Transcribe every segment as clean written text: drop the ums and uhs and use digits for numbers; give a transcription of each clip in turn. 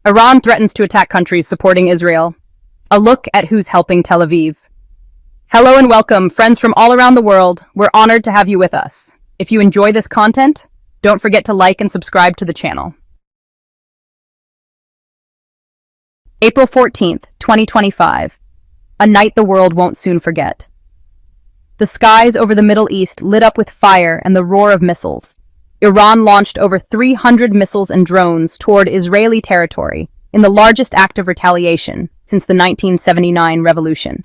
Iran threatens to attack countries supporting Israel. A look at who's helping Tel Aviv. Hello and welcome, friends from all around the world. We're honored to have you with us. If you enjoy this content, don't forget to like and subscribe to the channel. April 14th, 2025. A night the world won't soon forget. The skies over the Middle East lit up with fire and the roar of missiles. Iran launched over 300 missiles and drones toward Israeli territory in the largest act of retaliation since the 1979 revolution.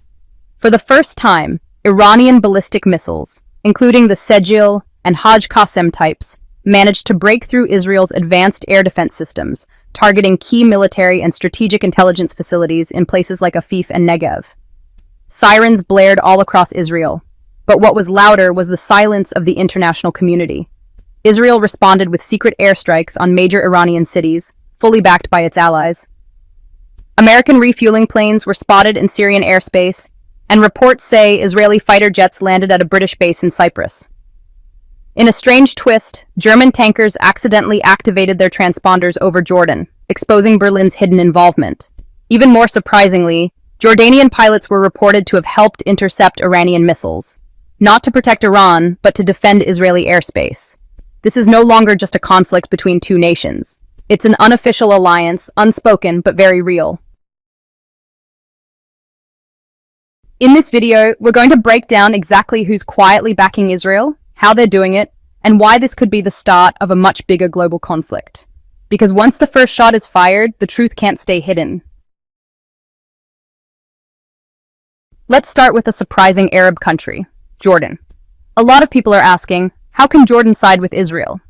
For the first time, Iranian ballistic missiles, including the Sejil and Haj Qasem types, managed to break through Israel's advanced air defense systems, targeting key military and strategic intelligence facilities in places like Aviv and Negev. Sirens blared all across Israel, but what was louder was the silence of the international community. Israel responded with secret airstrikes on major Iranian cities, fully backed by its allies. American refueling planes were spotted in Syrian airspace, and reports say Israeli fighter jets landed at a British base in Cyprus. In a strange twist, German tankers accidentally activated their transponders over Jordan, exposing Berlin's hidden involvement. Even more surprisingly, Jordanian pilots were reported to have helped intercept Iranian missiles, not to protect Iran, but to defend Israeli airspace. This is no longer just a conflict between two nations. It's an unofficial alliance, unspoken but very real. In this video, we're going to break down exactly who's quietly backing Israel, how they're doing it, and why this could be the start of a much bigger global conflict. Because once the first shot is fired, the truth can't stay hidden. Let's start with a surprising Arab country, Jordan. A lot of people are asking, how can Jordan side with Israel?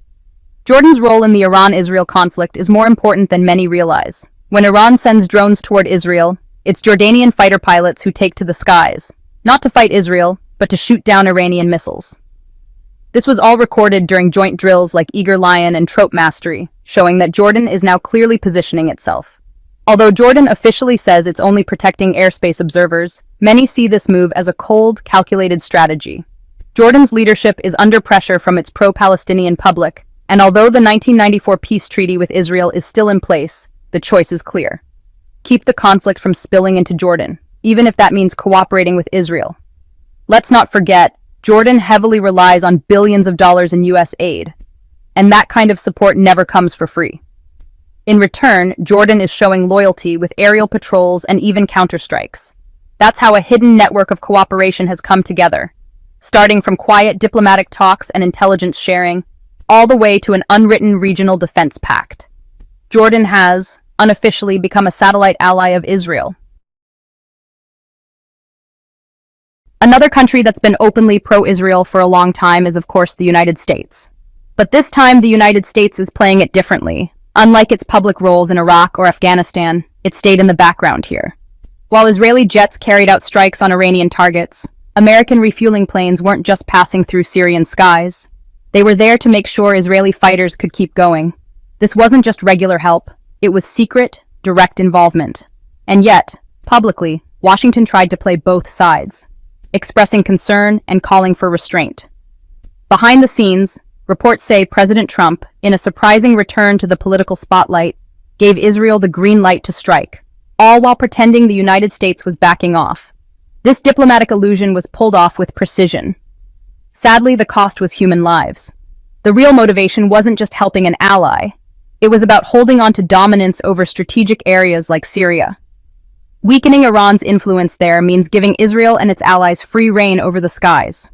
Jordan's role in the Iran-Israel conflict is more important than many realize. When Iran sends drones toward Israel, it's Jordanian fighter pilots who take to the skies, not to fight Israel, but to shoot down Iranian missiles. This was all recorded during joint drills like Eager Lion and Trope Mastery, showing that Jordan is now clearly positioning itself. Although Jordan officially says it's only protecting airspace observers, many see this move as a cold, calculated strategy. Jordan's leadership is under pressure from its pro-Palestinian public, and although the 1994 peace treaty with Israel is still in place, the choice is clear. Keep the conflict from spilling into Jordan, even if that means cooperating with Israel. Let's not forget, Jordan heavily relies on billions of dollars in US aid, and that kind of support never comes for free. In return, Jordan is showing loyalty with aerial patrols and even counterstrikes. That's how a hidden network of cooperation has come together, starting from quiet diplomatic talks and intelligence sharing, all the way to an unwritten regional defense pact. Jordan has, unofficially, become a satellite ally of Israel. Another country that's been openly pro-Israel for a long time is, of course, the United States. But this time, the United States is playing it differently. Unlike its public roles in Iraq or Afghanistan, it stayed in the background here. While Israeli jets carried out strikes on Iranian targets, American refueling planes weren't just passing through Syrian skies. They were there to make sure Israeli fighters could keep going. This wasn't just regular help, it was secret, direct involvement. And yet, publicly, Washington tried to play both sides, expressing concern and calling for restraint. Behind the scenes, reports say President Trump, in a surprising return to the political spotlight, gave Israel the green light to strike, all while pretending the United States was backing off. This diplomatic illusion was pulled off with precision. Sadly, the cost was human lives. The real motivation wasn't just helping an ally. It was about holding on to dominance over strategic areas like Syria. Weakening Iran's influence there means giving Israel and its allies free rein over the skies.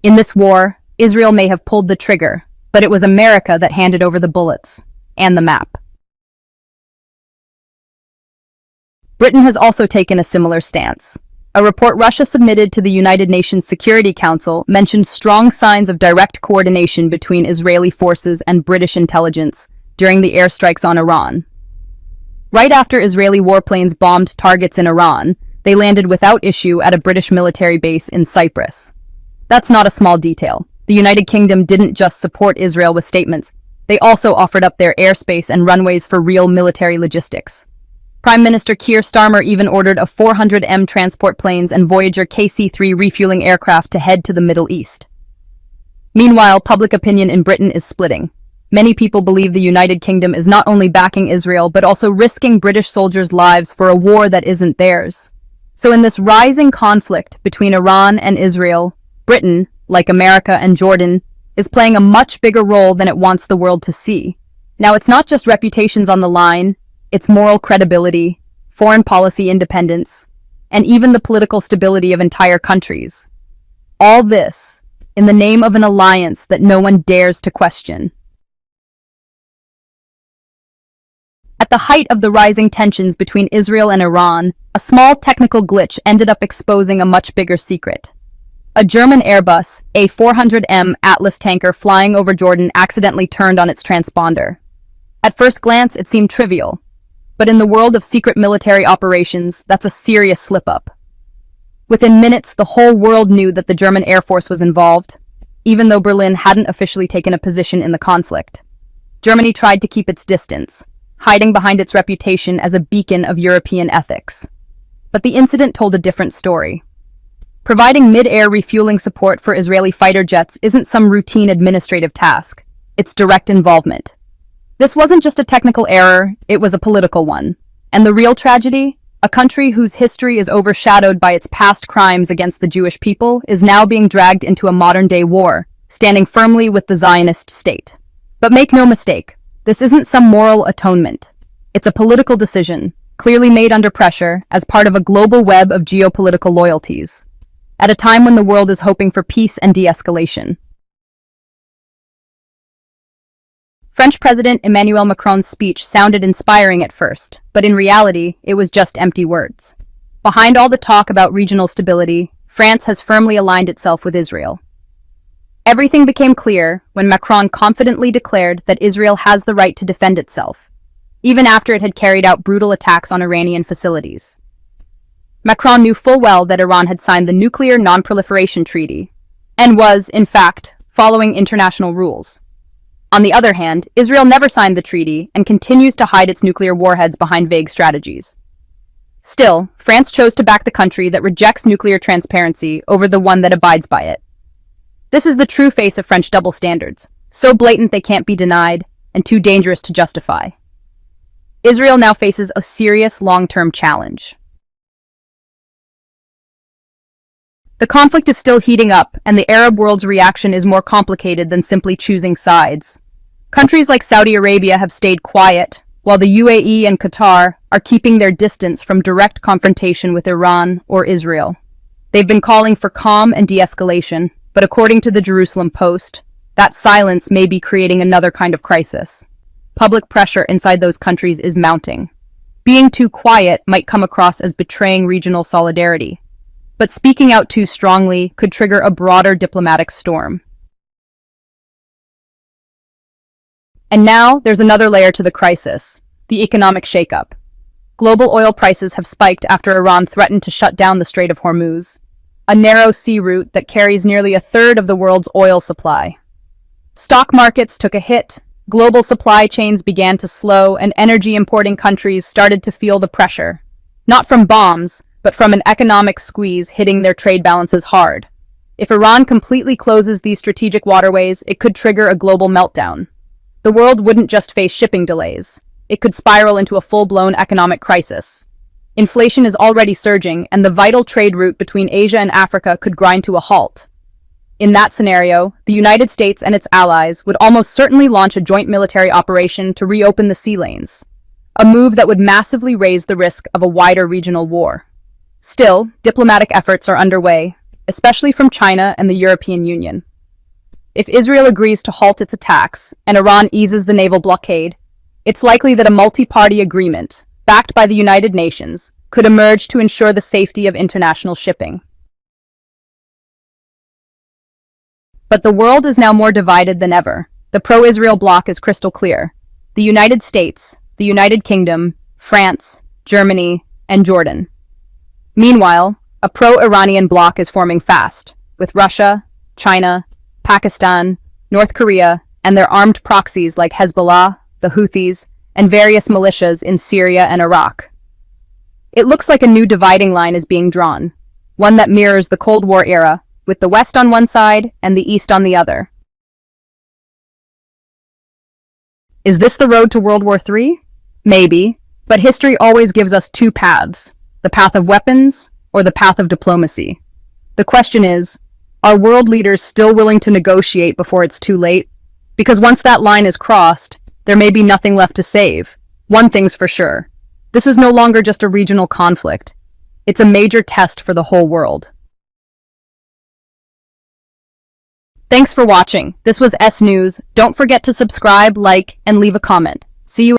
In this war, Israel may have pulled the trigger, but it was America that handed over the bullets and the map. Britain has also taken a similar stance. A report Russia submitted to the United Nations Security Council mentioned strong signs of direct coordination between Israeli forces and British intelligence during the airstrikes on Iran. Right after Israeli warplanes bombed targets in Iran, they landed without issue at a British military base in Cyprus. That's not a small detail. The United Kingdom didn't just support Israel with statements, they also offered up their airspace and runways for real military logistics. Prime Minister Keir Starmer even ordered a 400M transport planes and Voyager KC-3 refueling aircraft to head to the Middle East. Meanwhile, public opinion in Britain is splitting. Many people believe the United Kingdom is not only backing Israel, but also risking British soldiers' lives for a war that isn't theirs. So in this rising conflict between Iran and Israel, Britain, like America and Jordan, is playing a much bigger role than it wants the world to see. Now, it's not just reputations on the line, it's moral credibility, foreign policy independence, and even the political stability of entire countries. All this in the name of an alliance that no one dares to question. At the height of the rising tensions between Israel and Iran, a small technical glitch ended up exposing a much bigger secret. A German Airbus A400M Atlas tanker flying over Jordan accidentally turned on its transponder. At first glance, it seemed trivial, but in the world of secret military operations, that's a serious slip-up. Within minutes, the whole world knew that the German Air Force was involved, even though Berlin hadn't officially taken a position in the conflict. Germany tried to keep its distance, hiding behind its reputation as a beacon of European ethics. But the incident told a different story. Providing mid-air refueling support for Israeli fighter jets isn't some routine administrative task. It's direct involvement. This wasn't just a technical error, it was a political one. And the real tragedy? A country whose history is overshadowed by its past crimes against the Jewish people is now being dragged into a modern-day war, standing firmly with the Zionist state. But make no mistake, this isn't some moral atonement. It's a political decision, clearly made under pressure as part of a global web of geopolitical loyalties, at a time when the world is hoping for peace and de-escalation. French President Emmanuel Macron's speech sounded inspiring at first, but in reality, it was just empty words. Behind all the talk about regional stability, France has firmly aligned itself with Israel. Everything became clear when Macron confidently declared that Israel has the right to defend itself, even after it had carried out brutal attacks on Iranian facilities. Macron knew full well that Iran had signed the Nuclear Non-Proliferation Treaty, and was, in fact, following international rules. On the other hand, Israel never signed the treaty and continues to hide its nuclear warheads behind vague strategies. Still, France chose to back the country that rejects nuclear transparency over the one that abides by it. This is the true face of French double standards, so blatant they can't be denied, and too dangerous to justify. Israel now faces a serious long-term challenge. The conflict is still heating up, and the Arab world's reaction is more complicated than simply choosing sides. Countries like Saudi Arabia have stayed quiet, while the UAE and Qatar are keeping their distance from direct confrontation with Iran or Israel. They've been calling for calm and de-escalation, but according to the Jerusalem Post, that silence may be creating another kind of crisis. Public pressure inside those countries is mounting. Being too quiet might come across as betraying regional solidarity, but speaking out too strongly could trigger a broader diplomatic storm. And now, there's another layer to the crisis, the economic shakeup. Global oil prices have spiked after Iran threatened to shut down the Strait of Hormuz, a narrow sea route that carries nearly a third of the world's oil supply. Stock markets took a hit, global supply chains began to slow, and energy-importing countries started to feel the pressure. Not from bombs, but from an economic squeeze hitting their trade balances hard. If Iran completely closes these strategic waterways, it could trigger a global meltdown. The world wouldn't just face shipping delays. It could spiral into a full-blown economic crisis. Inflation is already surging, and the vital trade route between Asia and Africa could grind to a halt. In that scenario, the United States and its allies would almost certainly launch a joint military operation to reopen the sea lanes, a move that would massively raise the risk of a wider regional war. Still, diplomatic efforts are underway, especially from China and the European Union. If Israel agrees to halt its attacks and Iran eases the naval blockade, it's likely that a multi-party agreement, backed by the United Nations, could emerge to ensure the safety of international shipping. But the world is now more divided than ever. The pro-Israel bloc is crystal clear. The United States, the United Kingdom, France, Germany, and Jordan. Meanwhile, a pro-Iranian bloc is forming fast, with Russia, China, Pakistan, North Korea, and their armed proxies like Hezbollah, the Houthis, and various militias in Syria and Iraq. It looks like a new dividing line is being drawn, one that mirrors the Cold War era, with the West on one side and the East on the other. Is this the road to World War III? Maybe, but history always gives us two paths, the path of weapons or the path of diplomacy. The question is, are world leaders still willing to negotiate before it's too late? Because once that line is crossed, there may be nothing left to save. One thing's for sure. This is no longer just a regional conflict. It's a major test for the whole world. Thanks for watching. This was S News. Don't forget to subscribe, like, and leave a comment. See you